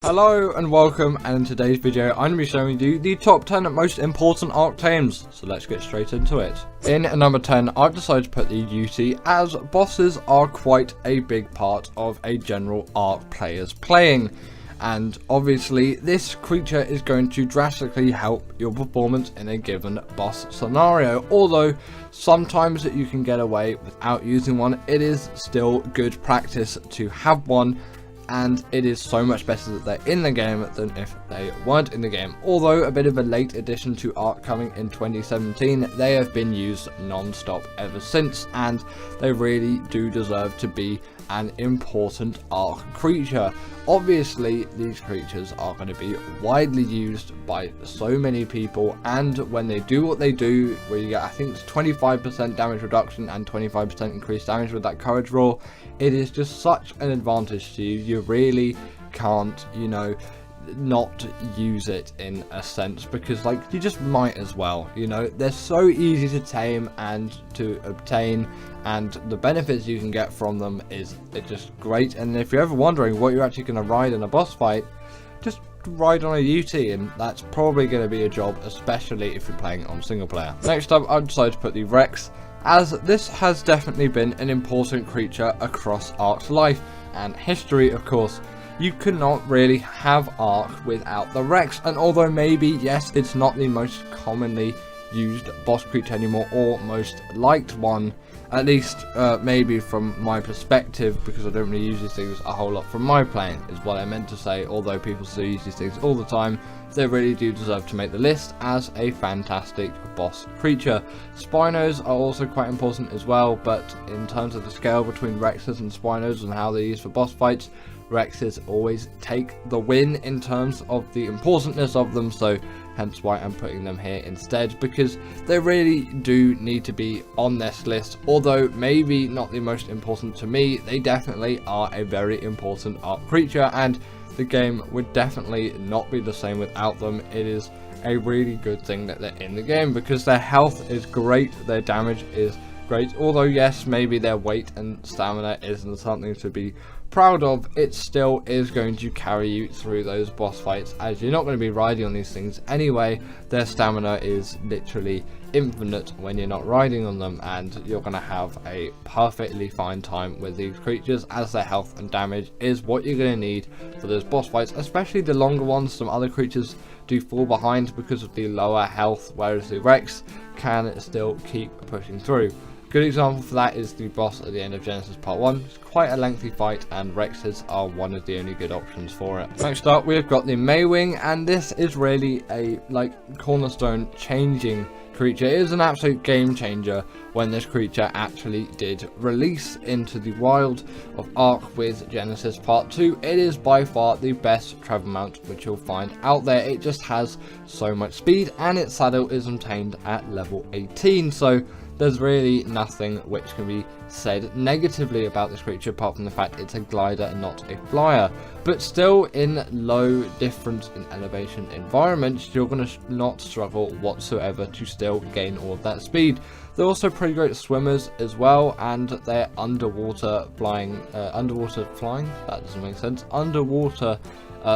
Hello and welcome, and in today's video I'm going to be showing you the top 10 most important Ark tames, so let's get straight into it. In at number 10, I've decided to put the UT, as bosses are quite a big part of a general Ark player's playing, and obviously this creature is going to drastically help your performance in a given boss scenario. Although sometimes you can get away without using one, it is still good practice to have one. And it is so much better that they're in the game than if they weren't in the game. Although a bit of a late addition to Ark coming in 2017, they have been used non-stop ever since, and they really do deserve to be an important Ark creature. Obviously these creatures are going to be widely used by so many people, and when they do what they do, where you get, I think it's 25% damage reduction and 25% increased damage with that courage roll, it is just such an advantage to you. You really can't, not use it in a sense, because you just might as well. They're so easy to tame and to obtain, and the benefits you can get from them is just great. And if you're ever wondering what you're actually going to ride in a boss fight, just ride on a UT, and that's probably going to be a job, especially if you're playing on single player. Next up, I've decided to put the Rex, as this has definitely been an important creature across Ark's life and history. Of course, you cannot really have Ark without the Rex, and although maybe, yes, it's not the most commonly used boss creature anymore, or most liked one, at least maybe from my perspective, because I don't really use these things a whole lot from my playing, is what I meant to say. Although people still use these things all the time, they really do deserve to make the list as a fantastic boss creature. Spinos are also quite important as well, but in terms of the scale between Rexes and Spinos and how they're used for boss fights, Rexes always take the win in terms of the importance of them, so hence why I'm putting them here instead, because they really do need to be on this list. Although maybe not the most important to me, they definitely are a very important Ark creature, and the game would definitely not be the same without them. It is a really good thing that they're in the game, because their health is great, their damage is great. Although yes, maybe their weight and stamina isn't something to be proud of, it still is going to carry you through those boss fights, as you're not going to be riding on these things anyway. Their stamina is literally infinite when you're not riding on them, and you're going to have a perfectly fine time with these creatures, as their health and damage is what you're going to need for those boss fights, especially the longer ones. Some other creatures do fall behind because of the lower health, whereas the Rex can still keep pushing through. Good example for that is the boss at the end of Genesis Part 1. It's quite a lengthy fight, and Rexes are one of the only good options for it. Next up, we've got the Maewing, and this is really a cornerstone changing creature. It is an absolute game changer when this creature actually did release into the wild of Ark with Genesis Part 2. It is by far the best travel mount which you'll find out there. It just has so much speed, and its saddle is obtained at level 18, so there's really nothing which can be said negatively about this creature, apart from the fact it's a glider and not a flyer. But still, in low difference in elevation environments, you're going to not struggle whatsoever to still gain all of that speed. They're also pretty great swimmers as well, and their underwater flying, that doesn't make sense, underwater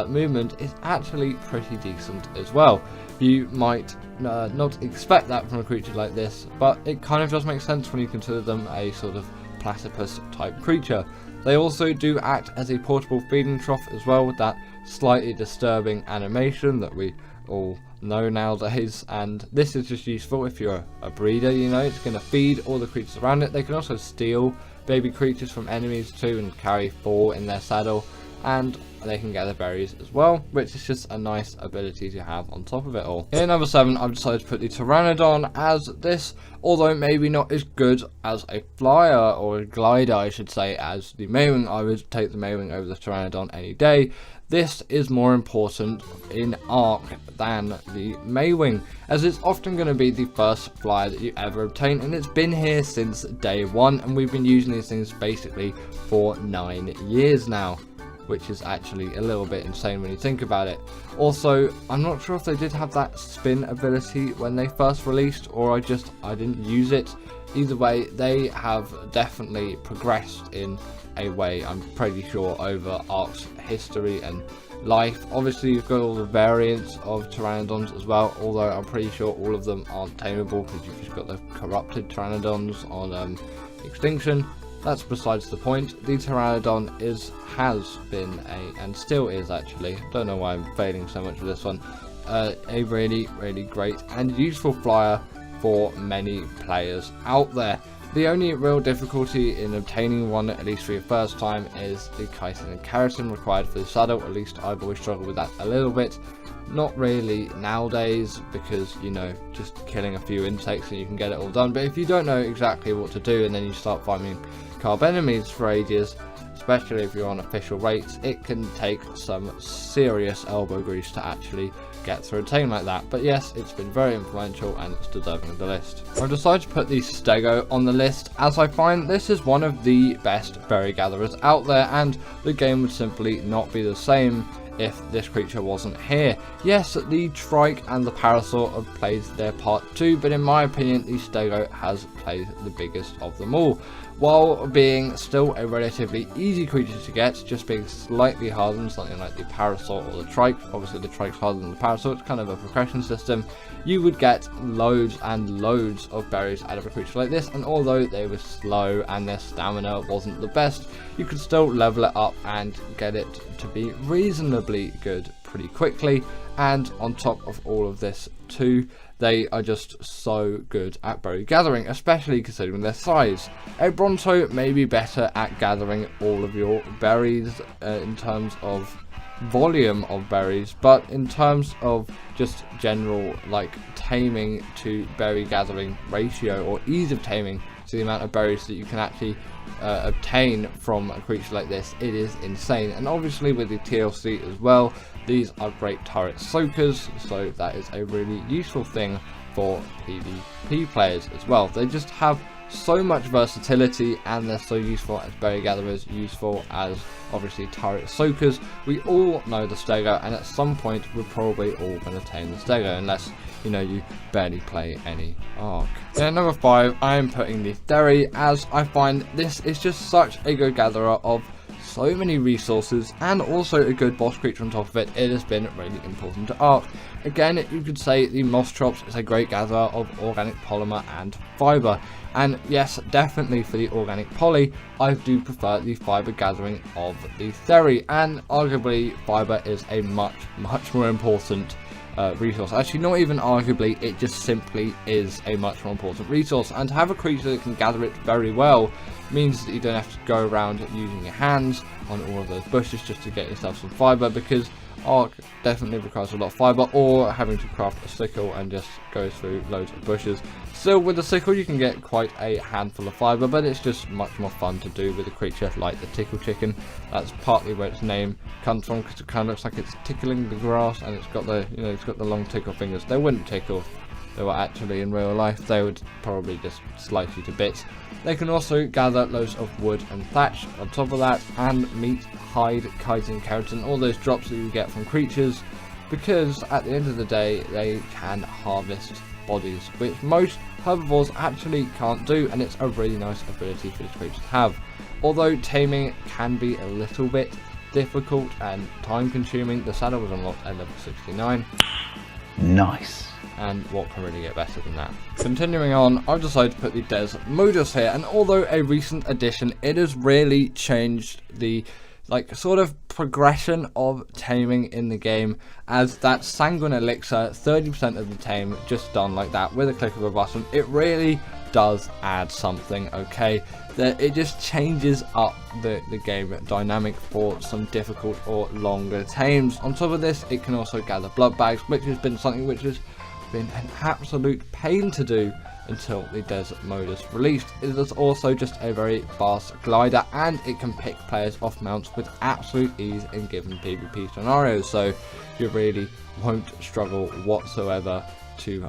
movement is actually pretty decent as well. You might not expect that from a creature like this, but it kind of does make sense when you consider them a sort of platypus type creature. They also do act as a portable feeding trough as well, with that slightly disturbing animation that we all know nowadays, and this is just useful if you're a breeder. It's going to feed all the creatures around it. They can also steal baby creatures from enemies too, and carry 4 in their saddle, and they can gather berries as well, which is just a nice ability to have on top of it all. In number 7, I've decided to put the Pteranodon, as this, although maybe not as good as a flyer or a glider, I should say, as the Maewing. I would take the Maewing over the Pteranodon any day. This is more important in Ark than the Maewing, as it's often going to be the first flyer that you ever obtain, and it's been here since day 1, and we've been using these things basically for 9 years now, which is actually a little bit insane when you think about it. Also, I'm not sure if they did have that spin ability when they first released, or I didn't use it. Either way, they have definitely progressed in a way, I'm pretty sure, over Ark's history and life. Obviously you've got all the variants of Pteranodons as well, although I'm pretty sure all of them aren't tameable because you've just got the corrupted Pteranodons on extinction. That's besides the point. The Pteranodon has been and still is actually, don't know why I'm failing so much with this one, a really great and useful flyer for many players out there. The only real difficulty in obtaining one, at least for your first time, is the chitin and keratin required for the saddle. At least I've always struggled with that a little bit. Not really nowadays, because, you know, just killing a few insects and you can get it all done. But if you don't know exactly what to do and then you start farming carb enemies for ages, especially if you're on official rates, it can take some serious elbow grease to actually get through a tame like that. But yes, it's been very influential and it's deserving of the list. I've decided to put the Stego on the list as I find this is one of the best berry gatherers out there, and the game would simply not be the same if this creature wasn't here. Yes, the Trike and the Parasaur have played their part too, but in my opinion the Stego has played the biggest of them all. While being still a relatively easy creature to get, just being slightly harder than something like the Parasaur or the Trike. Obviously the Trike's harder than the Parasaur, it's kind of a progression system. You would get loads and loads of berries out of a creature like this, and although they were slow and their stamina wasn't the best, you could still level it up and get it to be reasonably good pretty quickly. And on top of all of this too, they are just so good at berry gathering, especially considering their size. A Bronto may be better at gathering all of your berries in terms of volume of berries, but in terms of just general like taming to berry gathering ratio, or ease of taming to the amount of berries that you can actually obtain from a creature like this, it is insane. And obviously with the TLC as well, these are great turret soakers, so that is a really useful thing for PvP players as well. They just have so much versatility and they're so useful as berry gatherers, useful as obviously turret soakers. We all know the Stego, and at some point we're probably all going to tame the Stego, unless, you know, you barely play any Ark. At number 5, I am putting the Thery, as I find this is just such a good gatherer of so many resources, and also a good boss creature on top of it. It has been really important to Ark. Again, you could say the Mostrops is a great gatherer of organic polymer and fibre, and yes, definitely for the organic poly, I do prefer the fibre gathering of the Thery, and arguably fibre is a much more important resource. Actually, not even arguably, it just simply is a much more important resource, and to have a creature that can gather it very well means that you don't have to go around using your hands on all of those bushes just to get yourself some fibre, because Ark definitely requires a lot of fibre, or having to craft a sickle and just go through loads of bushes. Still, with the sickle you can get quite a handful of fibre, but it's just much more fun to do with a creature like the Tickle Chicken. That's partly where its name comes from, because it kind of looks like it's tickling the grass, and it's got the, you know, it's got the long tickle fingers. They wouldn't tickle if they were actually in real life, they would probably just slice you to bits. They can also gather loads of wood and thatch on top of that, and meat, hide, chitin, keratin, all those drops that you get from creatures, because at the end of the day they can harvest bodies, which most herbivores actually can't do, and it's a really nice ability for this creature to have. Although taming can be a little bit difficult and time consuming, the saddle was unlocked at level 69. Nice. And what can really get better than that? Continuing on, I've decided to put the Desmodus here, and although a recent addition, it has really changed the sort of progression of taming in the game, as that Sanguine Elixir, 30% of the tame just done like that with a click of a button. It really does add something, okay? It just changes up the game dynamic for some difficult or longer tames. On top of this, it can also gather blood bags, which has been something which has been an absolute pain to do until the Desmodus released. It is also just a very fast glider, and it can pick players off mounts with absolute ease in given PvP scenarios, so you really won't struggle whatsoever to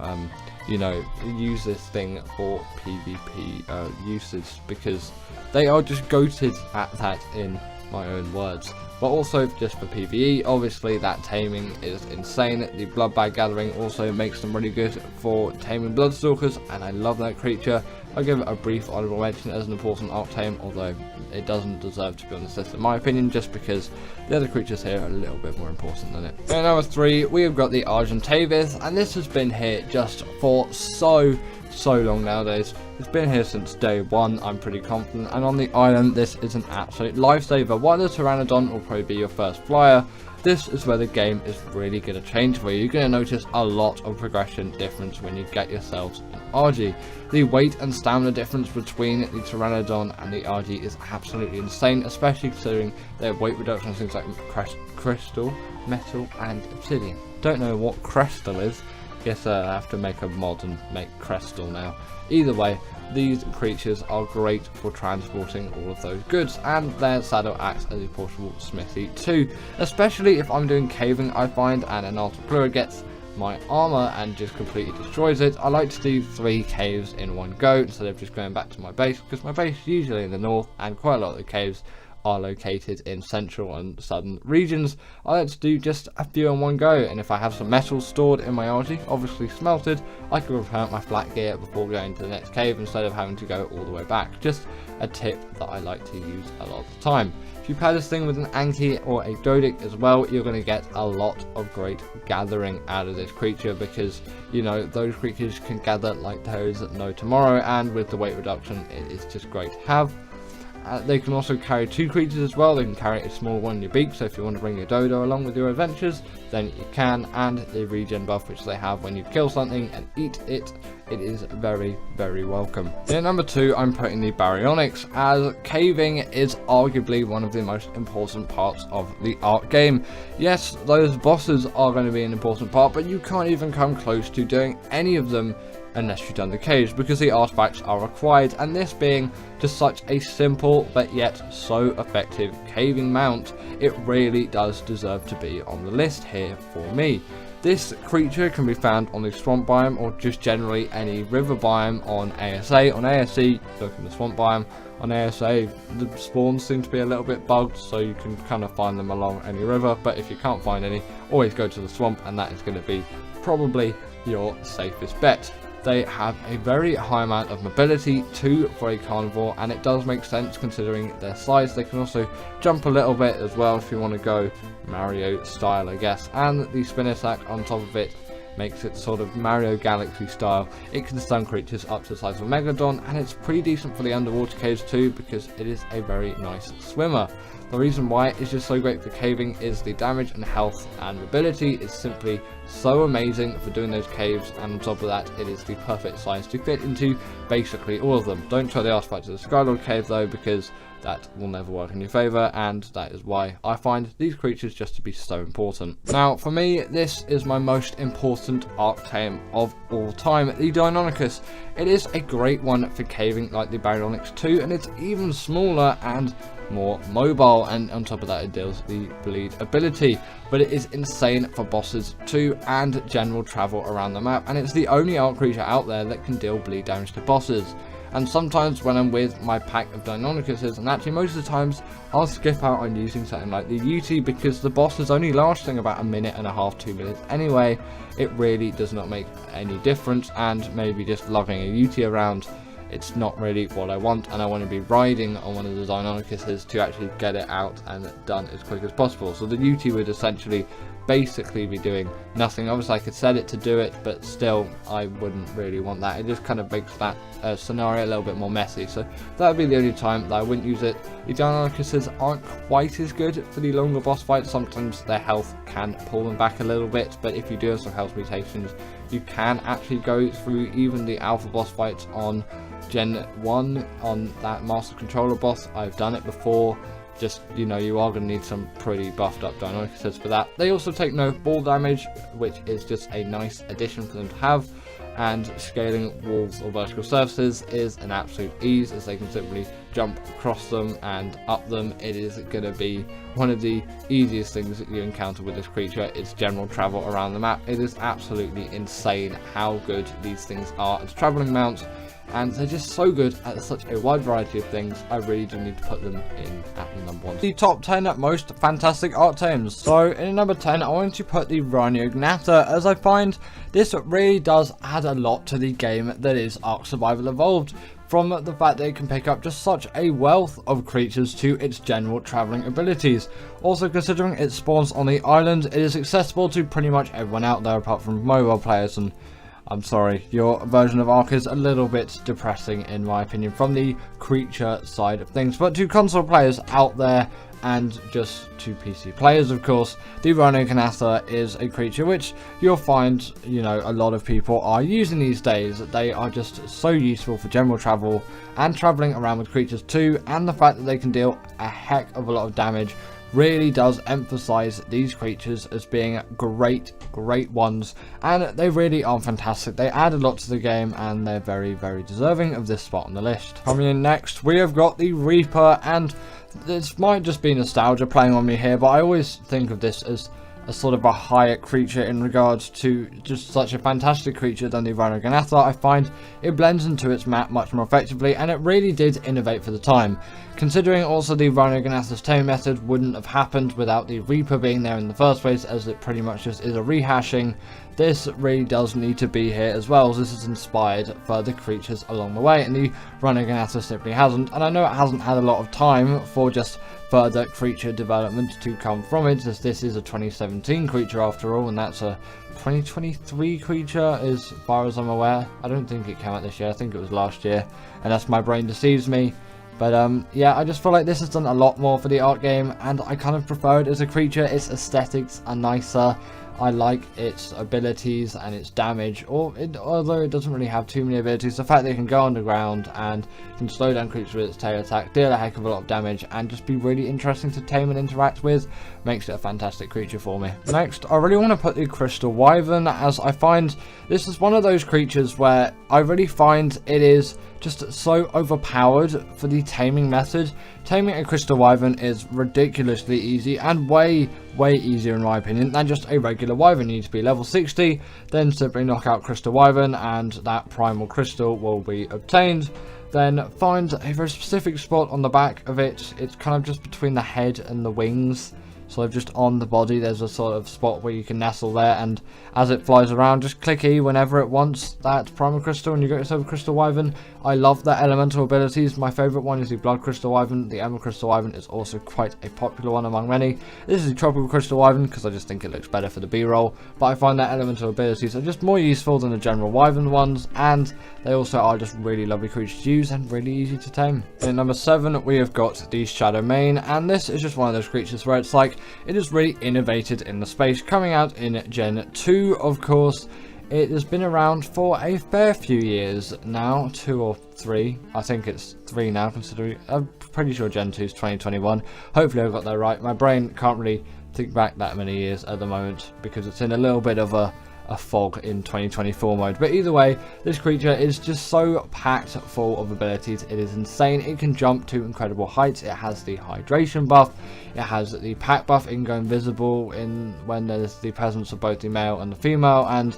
you know, use this thing for PvP usage, because they are just goated at that, in my own words. But also just for PvE, obviously that taming is insane. The blood bag gathering also makes them really good for taming Bloodstalkers, and I love that creature. I'll give it a brief honorable mention as an important arc tame, although it doesn't deserve to be on this list in my opinion, just because the other creatures here are a little bit more important than it. At number 3, we have got the Argentavis, and this has been here just for so long nowadays. It's been here since day 1, I'm pretty confident, and on the island this is an absolute lifesaver. While the Pteranodon will probably be your first flyer, this is where the game is really going to change for you. You're going to notice a lot of progression difference when you get yourselves an RG. The weight and stamina difference between the Pteranodon and the RG is absolutely insane, especially considering their weight reduction on things like crystal, metal and obsidian. Don't know what crystal is. Guess I have to make a mod and make crystal now. Either way, these creatures are great for transporting all of those goods, and their saddle acts as a portable smithy too, especially if I'm doing caving, I find, and an Artiplura gets my armor and just completely destroys it. I like to do 3 caves in one go instead of just going back to my base, because my base is usually in the north and quite a lot of the caves are located in central and southern regions. I like to do just a few in one go, and if I have some metals stored in my RG, obviously smelted, I can repair my flat gear before going to the next cave instead of having to go all the way back. Just a tip that I like to use a lot of the time. If you pair this thing with an Anki or a Dodic as well, you're going to get a lot of great gathering out of this creature, because you know those creatures can gather like there is no tomorrow, and with the weight reduction it is just great to have. They can also carry 2 creatures as well. They can carry a small one in your beak, so if you want to bring your dodo along with your adventures, then you can, and the regen buff which they have when you kill something and eat it, it is very welcome. In number 2, I'm putting the Baryonyx, as caving is arguably one of the most important parts of the Ark game. Yes, those bosses are going to be an important part, but you can't even come close to doing any of them unless you've done the caves, because the artifacts are required, and this being just such a simple but yet so effective caving mount, it really does deserve to be on the list here for me. This creature can be found on the swamp biome, or just generally any river biome on ASA. On ASC, look in the swamp biome. On ASA, the spawns seem to be a little bit bugged, so you can kind of find them along any river, but if you can't find any, always go to the swamp, and that is going to be probably your safest bet. They have a very high amount of mobility too for a carnivore, and it does make sense considering their size. They can also jump a little bit as well if you want to go Mario style, I guess, and the spin attack on top of it makes it sort of Mario Galaxy style. It can stun creatures up to the size of a Megalodon, and it's pretty decent for the underwater caves too, because it is a very nice swimmer. The reason why it's just so great for caving is the damage and health and mobility is simply so amazing for doing those caves, and on top of that it is the perfect size to fit into basically all of them. Don't try the artifact of the Skylord cave though, because that will never work in your favour, and that is why I find these creatures just to be so important. Now for me, this is my most important Ark tame of all time, the Deinonychus. It is a great one for caving like the Baryonyx too, and it's even smaller and more mobile, and on top of that it deals the bleed ability, but it is insane for bosses too and general travel around the map, and it's the only Ark creature out there that can deal bleed damage to bosses. And sometimes when I'm with my pack of Deinonychuses, and actually most of the times I'll skip out on using something like the UT, because the boss is only lasting about a minute and a half, 2 minutes anyway. It really does not make any difference, and maybe just lugging a UT around, it's not really what I want, and I want to be riding on one of the Deinonychuses to actually get it out and done as quick as possible. So the UT would essentially basically be doing nothing. Obviously I could set it to do it, but still I wouldn't really want that. It just kind of makes that scenario a little bit more messy, so that would be the only time that I wouldn't use it. The Deinonychuses aren't quite as good for the longer boss fights. Sometimes their health can pull them back a little bit, but if you do have some health mutations, you can actually go through even the alpha boss fights on Gen 1 on that Master Controller boss. I've done it before. Just, you know, you are going to need some pretty buffed up Deinonychuses for that. They also take no ball damage, which is just a nice addition for them to have, and scaling walls or vertical surfaces is an absolute ease, as they can simply jump across them and up them. It is going to be one of the easiest things that you encounter with this creature. It's general travel around the map. It is absolutely insane how good these things are as traveling mounts, and they're just so good at such a wide variety of things. I really do need to put them in at the number 1. The top 10 most fantastic Ark tames. So in number 10, I want to put the Rhyniognatha, as I find this really does add a lot to the game that is Ark Survival Evolved. from the fact that it can pick up just such a wealth of creatures to its general travelling abilities. Also, considering it spawns on the island, it is accessible to pretty much everyone out there apart from mobile players, and I'm sorry, your version of Ark is a little bit depressing in my opinion from the creature side of things. But to console players out there, and just to PC players of course, the Rhyniognatha is a creature which you'll find, you know, a lot of people are using these days. They are just so useful for general travel and travelling around with creatures too, and the fact that they can deal a heck of a lot of damage really does emphasize these creatures as being great ones, and they really are fantastic. They add a lot to the game and they're very deserving of this spot on the list. Coming in next, we have got the Reaper, and this might just be nostalgia playing on me here, but I always think of this as a sort of a higher creature in regards to just such a fantastic creature than the Rhyniognatha. I find it blends into its map much more effectively, and it really did innovate for the time. Considering also the Rhyniognatha's tame method wouldn't have happened without the Reaper being there in the first place, as it pretty much just is a rehashing. This really does need to be here as well, as this has inspired further creatures along the way, and the Rhyniognatha simply hasn't. And I know it hasn't had a lot of time for just further creature development to come from it, as this is a 2017 creature after all, and that's a 2023 creature as far as I'm aware. I don't think it came out this year, I think it was last year, unless my brain deceives me. But yeah, I just feel like this has done a lot more for the Ark game, and I kind of prefer it as a creature. Its aesthetics are nicer. I like its abilities and its damage, although it doesn't really have too many abilities. The fact that it can go underground and can slow down creatures with its tail attack, deal a heck of a lot of damage, and just be really interesting to tame and interact with, makes it a fantastic creature for me. Next, I really want to put the Crystal Wyvern, as I find this is one of those creatures where I really find it is just so overpowered for the taming method. Taming a Crystal Wyvern is ridiculously easy, and way easier in my opinion than just a regular Wyvern. You need to be level 60, then simply knock out Crystal Wyvern and that primal crystal will be obtained. Then find a very specific spot on the back of it. It's kind of just between the head and the wings, so just on the body there's a sort of spot where you can nestle there, and as it flies around, just click E whenever it wants that primal crystal and you get yourself a Crystal Wyvern. I love the elemental abilities. My favourite one is the Blood Crystal Wyvern. The Emerald Crystal Wyvern is also quite a popular one among many. This is the Tropical Crystal Wyvern because I just think it looks better for the B-roll, but I find that elemental abilities are just more useful than the general Wyvern ones, and they also are just really lovely creatures to use and really easy to tame. In number 7 we have got the Shadowmane, and this is just one of those creatures where it's like it is really innovated in the space, coming out in Gen 2 of course. It has been around for a fair few years now, 2 or 3. I think it's 3 now, considering I'm pretty sure Gen 2 is 2021. Hopefully I got that right. My brain can't really think back that many years at the moment because it's in a little bit of a fog in 2024 mode. But either way, this creature is just so packed full of abilities. It is insane. It can jump to incredible heights. It has the hydration buff. It has the pack buff. It can go invisible when there's the presence of both the male and the female, and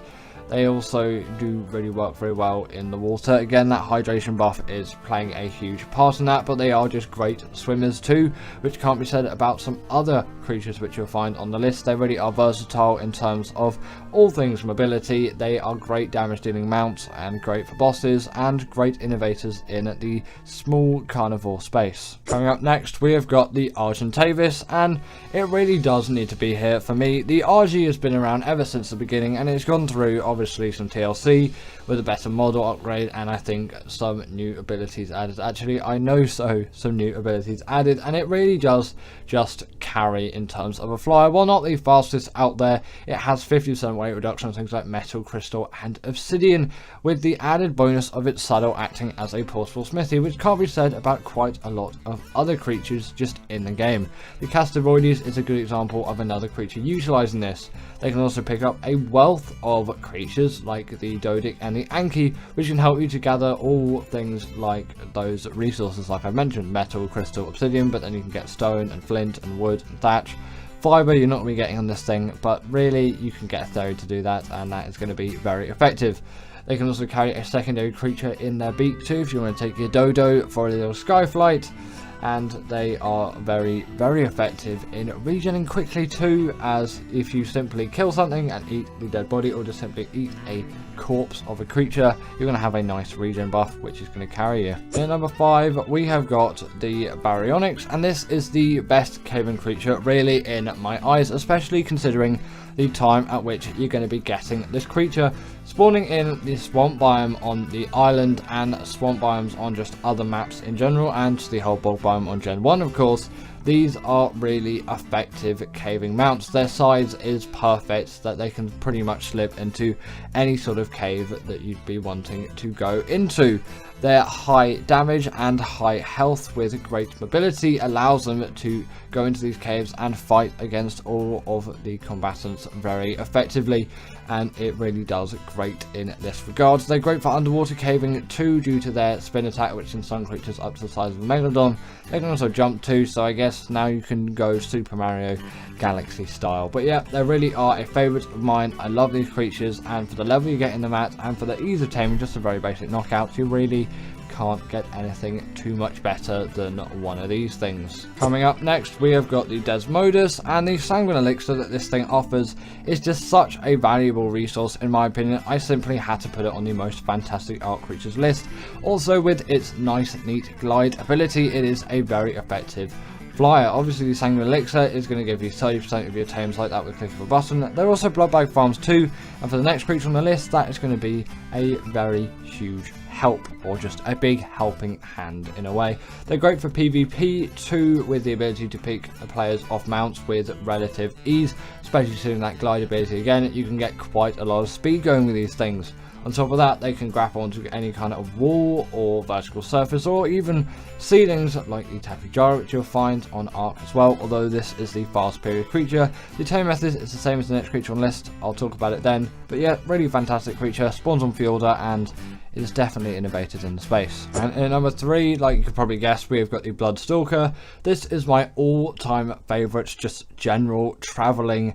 they also do really work very well in the water. Again, that hydration buff is playing a huge part in that, but they are just great swimmers too, which can't be said about some other creatures which you'll find on the list. They really are versatile in terms of all things mobility. They are great damage dealing mounts and great for bosses, and great innovators in the small carnivore space. Coming up next, we have got the Argentavis, and it really does need to be here for me. The RG has been around ever since the beginning, and it's gone through obviously some TLC with a better model upgrade, and I think some new abilities added. Actually, I know some new abilities added, and it really does just carry in terms of a flyer. While not the fastest out there, it has 50% weight reduction on things like metal, crystal and obsidian, with the added bonus of its saddle acting as a portable smithy, which can't be said about quite a lot of other creatures just in the game. The Castaroides is a good example of another creature utilising this. They can also pick up a wealth of creatures like the Dodic and the Anki, which can help you to gather all things like those resources like I mentioned, metal, crystal, obsidian, but then you can get stone and flint and wood and thatch. Fiber you're not going to be getting on this thing, but really you can get a theory to do that, and that is going to be very effective. They can also carry a secondary creature in their beak too, if you want to take your Dodo for a little sky flight. and they are very, very effective in regening quickly too, as if you simply kill something and eat the dead body, or just simply eat a corpse of a creature, you're going to have a nice regen buff, which is going to carry you. In number 5, we have got the Baryonyx, and this is the best cavern creature really in my eyes, especially considering the time at which you're going to be getting this creature. Spawning in the swamp biome on the island, and swamp biomes on just other maps in general, and the whole bog biome on Gen 1 of course. These are really effective caving mounts. Their size is perfect, that they can pretty much slip into any sort of cave that you'd be wanting to go into. Their high damage and high health with great mobility allows them to go into these caves and fight against all of the combatants very effectively, and it really does great in this regard. They're great for underwater caving too, due to their spin attack, which in some creatures up to the size of a megalodon. They can also jump too, so I guess now you can go Super Mario Galaxy style. But yeah, they really are a favourite of mine. I love these creatures, and for the level you get in them at, and for the ease of taming, just a very basic knockouts, you really can't get anything too much better than one of these things. Coming up next, we have got the Desmodus, and the Sanguine Elixir that this thing offers is just such a valuable resource in my opinion. I simply had to put it on the most fantastic Ark creatures list. Also, with its nice neat glide ability, it is a very effective flyer. Obviously the Sanguine Elixir is going to give you 30% of your tames like that with click of a button. There are also blood bag farms too, and for the next creature on the list, that is going to be a very huge help, or just a big helping hand in a way. They're great for PvP too, with the ability to pick players off mounts with relative ease, especially seeing that glide ability again. You can get quite a lot of speed going with these things. On top of that, they can grapple onto any kind of wall or vertical surface, or even ceilings like the Taffy Jar, which you'll find on Ark as well, although this is the fast period creature. The tame method is the same as the next creature on the list, I'll talk about it then. But yeah, really fantastic creature, spawns on Fjorda, and is definitely innovated in the space. And in number 3, like you could probably guess, we have got the Bloodstalker. This is my all-time favourite, just general travelling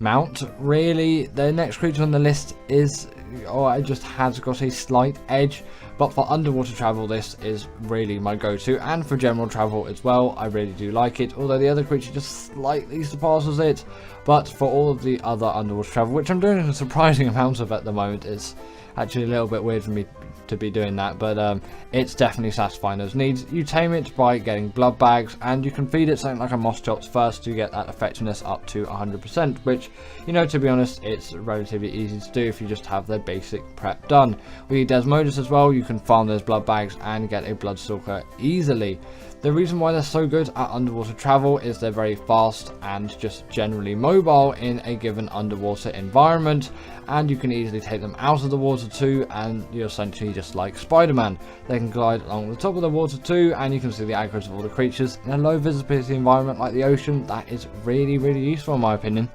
mount really. The next creature on the list is, it just has got a slight edge, but for underwater travel this is really my go-to, and for general travel as well. I really do like it, although the other creature just slightly surpasses it. But for all of the other underwater travel, which I'm doing a surprising amount of at the moment, it's actually a little bit weird for me to be doing that, but it's definitely satisfying those needs. You tame it by getting blood bags, and you can feed it something like a moss chops first to get that effectiveness up to 100%, which, you know, to be honest, it's relatively easy to do if you just have the basic prep done. With Desmodus as well, you can farm those blood bags and get a Bloodstalker easily. The reason why they're so good at underwater travel is they're very fast and just generally mobile in a given underwater environment, and you can easily take them out of the water too, and you're essentially just like Spider-Man. They can glide along the top of the water too, and you can see the aggros of all the creatures in a low visibility environment like the ocean. That is really, really useful in my opinion.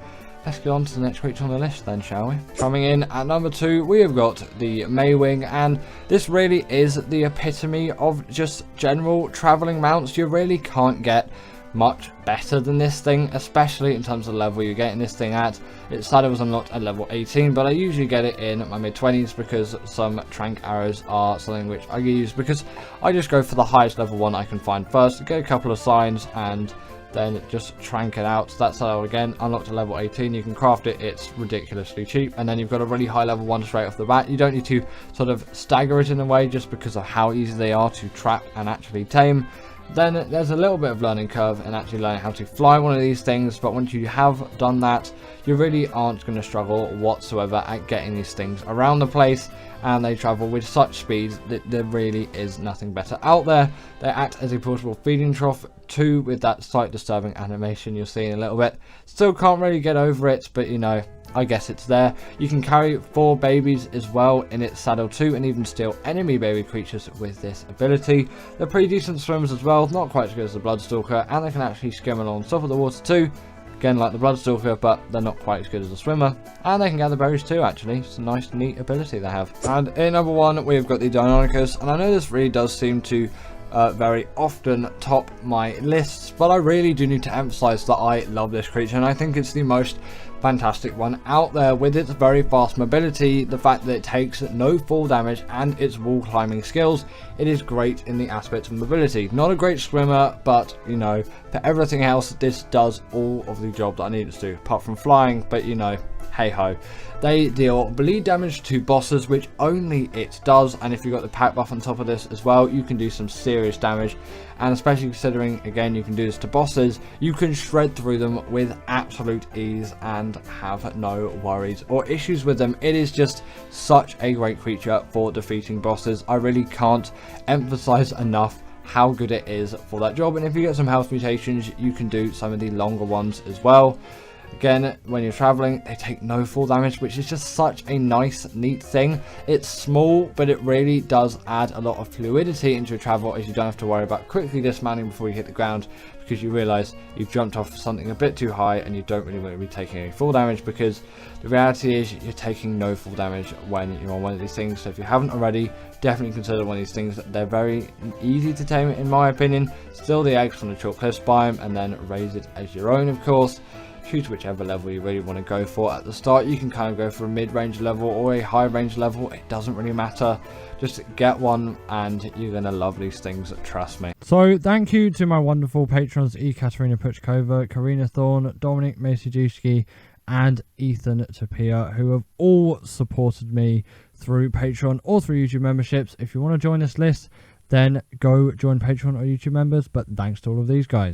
Let's get on to the next creature on the list then, shall we? Coming in at number 2, we have got the Maewing, and this really is the epitome of just general travelling mounts. You really can't get much better than this thing, especially in terms of the level you're getting this thing at. Its saddle was unlocked at level 18, but I usually get it in my mid-20s because some trank arrows are something which I use, because I just go for the highest level one I can find first, get a couple of signs, and then just trank it out. That saddle again unlocked at level 18. You can craft it, it's ridiculously cheap, and then you've got a really high level one straight off the bat. You don't need to sort of stagger it in a way, just because of how easy they are to trap and actually tame. Then there's a little bit of learning curve in actually learning how to fly one of these things, but once you have done that, you really aren't going to struggle whatsoever at getting these things around the place, and they travel with such speed that there really is nothing better out there. They act as a portable feeding trough too, with that slight disturbing animation you'll see in a little bit. Still can't really get over it, but you know, I guess it's there. You can carry 4 babies as well in its saddle too, and even steal enemy baby creatures with this ability. They're pretty decent swimmers as well, not quite as good as the Bloodstalker, and they can actually skim along top of the water too. Again, like the Bloodstalker, but they're not quite as good as a swimmer. And they can gather berries too, actually. It's a nice, neat ability they have. And in number 1, we've got the Rhyniognatha, and I know this really does seem to very often top my lists, but I really do need to emphasize that I love this creature, and I think it's the most fantastic one out there with its very fast mobility, the fact that it takes no fall damage, and its wall climbing skills. It is great in the aspect of mobility. Not a great swimmer, but you know, for everything else this does all of the job that I need it to do, apart from flying, but you know, hey ho. They deal bleed damage to bosses, which only it does, and if you've got the pack buff on top of this as well, you can do some serious damage. And especially considering, again, you can do this to bosses, you can shred through them with absolute ease and have no worries or issues with them. It is just such a great creature for defeating bosses. I really can't emphasize enough how good it is for that job. And if you get some health mutations, you can do some of the longer ones as well. Again, when you're traveling, they take no fall damage, which is just such a nice, neat thing. It's small, but it really does add a lot of fluidity into your travel, as you don't have to worry about quickly dismounting before you hit the ground, because you realize you've jumped off something a bit too high and you don't really want to be taking any fall damage, because the reality is you're taking no fall damage when you're on one of these things. So if you haven't already, definitely consider one of these things. They're very easy to tame, in my opinion. Steal the eggs from the chalk cliffs biome and then raise it as your own, of course. Choose whichever level you really want to go for at the start. You can kind of go for a mid-range level or a high-range level. It doesn't really matter. Just get one and you're going to love these things, trust me. So thank you to my wonderful patrons Ekaterina Puchkova, Karina Thorne, Dominic Masajewski and Ethan Tapia, who have all supported me through Patreon or through YouTube memberships. If you want to join this list, then go join Patreon or YouTube members. But thanks to all of these guys.